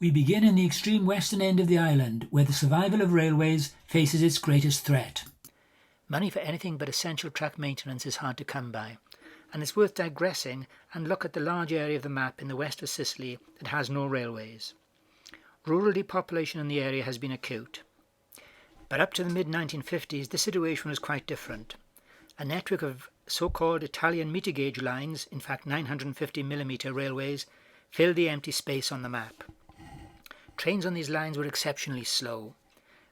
We begin in the extreme western end of the island, where the survival of railways faces its greatest threat. Money for anything but essential track maintenance is hard to come by, and it's worth digressing and look at the large area of the map in the west of Sicily that has no railways. Rural depopulation in the area has been acute. But up to the mid-1950s, the situation was quite different. A network of so-called Italian meter gauge lines, in fact 950mm railways, filled the empty space on the map. Trains on these lines were exceptionally slow.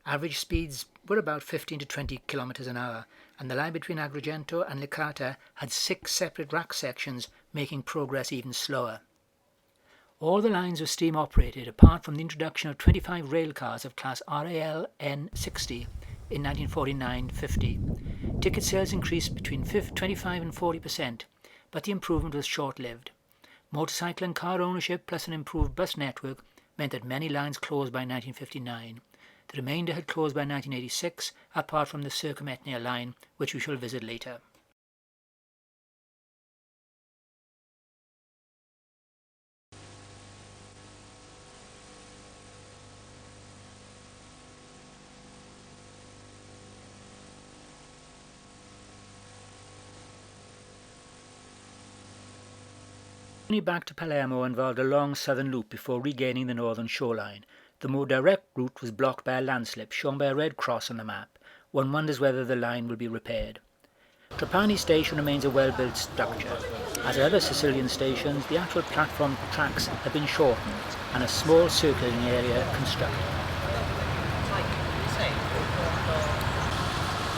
Average speeds were about 15 to 20 kilometers an hour, and the line between Agrigento and Licata had 6 separate rack sections, making progress even slower. All the lines were steam operated, apart from the introduction of 25 rail cars of class RAL N60 in 1949-50. Ticket sales increased between 25 and 40%, but the improvement was short-lived. Motorcycle and car ownership plus an improved bus network meant that many lines closed by 1959. The remainder had closed by 1986, apart from the Circumetnea line, which we shall visit later. The journey back to Palermo involved a long southern loop before regaining the northern shoreline. The more direct route was blocked by a landslip shown by a red cross on the map. One wonders whether the line will be repaired. Trapani station remains a well-built structure. As at other Sicilian stations, the actual platform tracks have been shortened and a small circulating area constructed.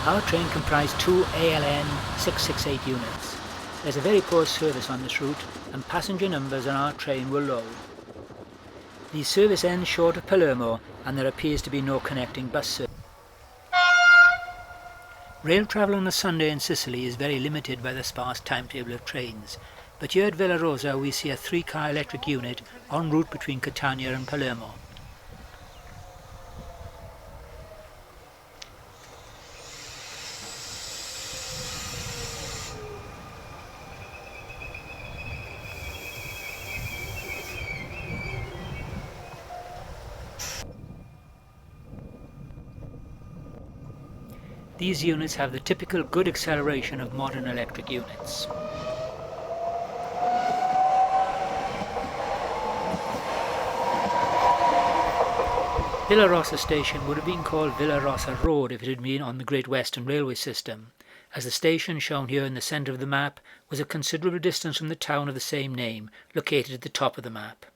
Our train comprised 2 ALN 668 units. There's a very poor service on this route, and passenger numbers on our train were low. The service ends short of Palermo, and there appears to be no connecting bus service. Rail travel on a Sunday in Sicily is very limited by the sparse timetable of trains, but here at Villarosa we see a 3-car electric unit en route between Catania and Palermo. These units have the typical good acceleration of modern electric units. Villarosa station would have been called Villarosa Road if it had been on the Great Western Railway system, as the station shown here in the centre of the map was a considerable distance from the town of the same name, located at the top of the map.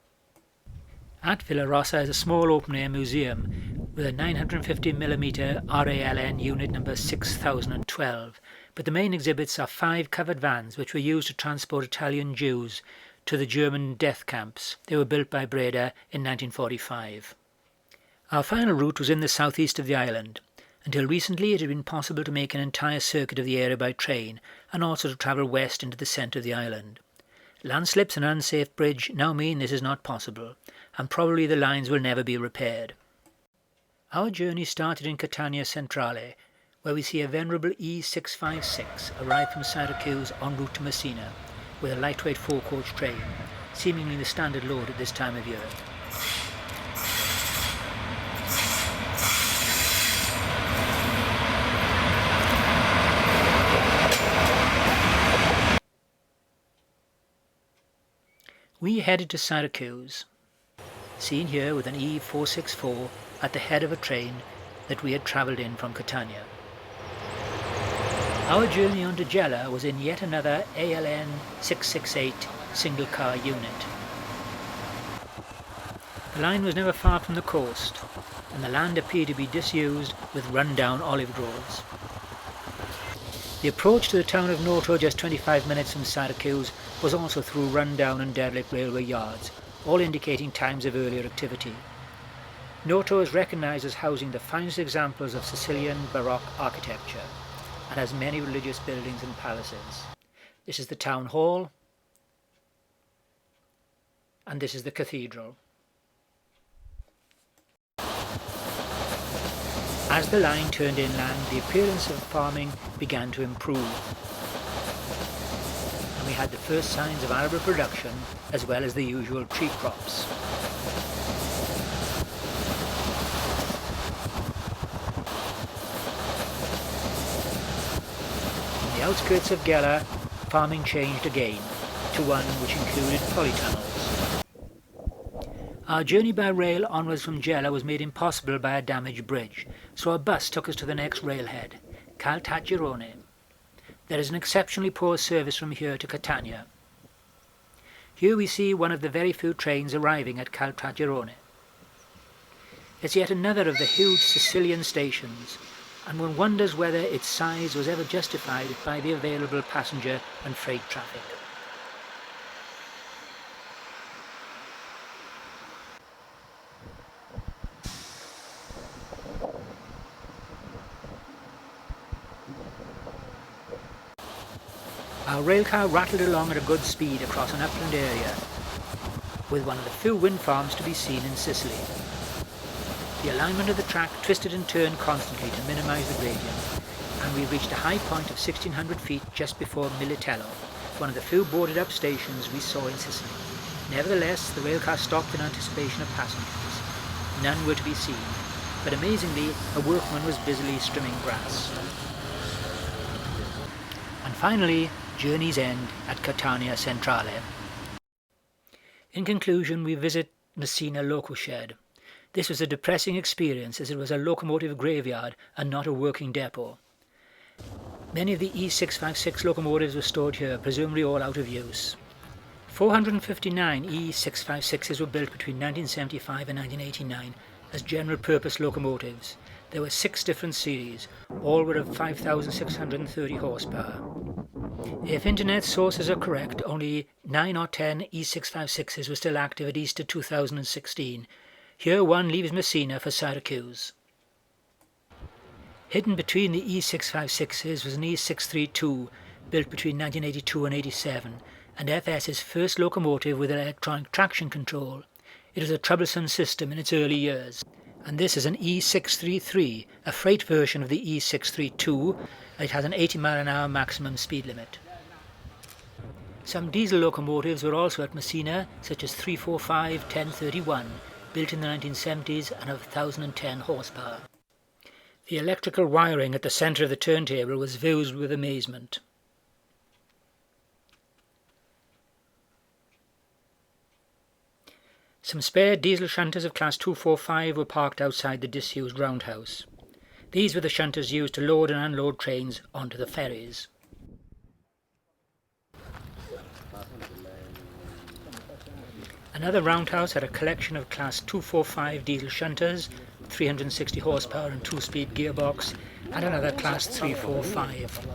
At Villarosa is a small open-air museum with a 950mm RALN unit number 6012, but the main exhibits are 5 covered vans which were used to transport Italian Jews to the German death camps. They were built by Breda in 1945. Our final route was in the southeast of the island. Until recently it had been possible to make an entire circuit of the area by train and also to travel west into the centre of the island. Landslips and an unsafe bridge now mean this is not possible, and probably the lines will never be repaired. Our journey started in Catania Centrale, where we see a venerable E656 arrive from Syracuse en route to Messina, with a lightweight 4-coach train, seemingly the standard load at this time of year. We headed to Syracuse, seen here with an E464 at the head of a train that we had travelled in from Catania. Our journey on to Gela was in yet another ALN 668 single car unit. The line was never far from the coast, and the land appeared to be disused with run-down olive groves. The approach to the town of Noto, just 25 minutes from Syracuse, was also through run-down and derelict railway yards, all indicating times of earlier activity. Noto is recognised as housing the finest examples of Sicilian Baroque architecture, and has many religious buildings and palaces. This is the town hall, and this is the cathedral. As the line turned inland, the appearance of farming began to improve, and we had the first signs of arable production as well as the usual tree crops. outskirts of Gela, farming changed again to one which included polytunnels. Our journey by rail onwards from Gela was made impossible by a damaged bridge, so a bus took us to the next railhead, Caltagirone. There is an exceptionally poor service from here to Catania. Here we see one of the very few trains arriving at Caltagirone. It's yet another of the huge Sicilian stations, and one wonders whether its size was ever justified by the available passenger and freight traffic. Our railcar rattled along at a good speed across an upland area, with one of the few wind farms to be seen in Sicily. The alignment of the track twisted and turned constantly to minimise the gradient, and we reached a high point of 1600 feet just before Militello, one of the few boarded up stations we saw in Sicily. Nevertheless, the railcar stopped in anticipation of passengers. None were to be seen, but amazingly, a workman was busily trimming grass. And finally, journey's end at Catania Centrale. In conclusion, we visit Messina Loco Shed. This was a depressing experience as it was a locomotive graveyard and not a working depot. Many of the E656 locomotives were stored here, presumably all out of use. 459 E656s were built between 1975 and 1989 as general purpose locomotives. There were 6 different series, all were of 5,630 horsepower. If internet sources are correct, only 9 or 10 E656s were still active at Easter 2016. Here one leaves Messina for Syracuse. Hidden between the E656s was an E632 built between 1982 and 87, and FS's first locomotive with electronic traction control. It was a troublesome system in its early years. And this is an E633, a freight version of the E632. It has an 80-mile-an-hour maximum speed limit. Some diesel locomotives were also at Messina, such as 345 1031, built in the 1970s and of 1,010 horsepower. The electrical wiring at the centre of the turntable was viewed with amazement. Some spare diesel shunters of class 245 were parked outside the disused roundhouse. These were the shunters used to load and unload trains onto the ferries. Another roundhouse had a collection of class 245 diesel shunters, 360 horsepower and 2-speed gearbox, and another class 345.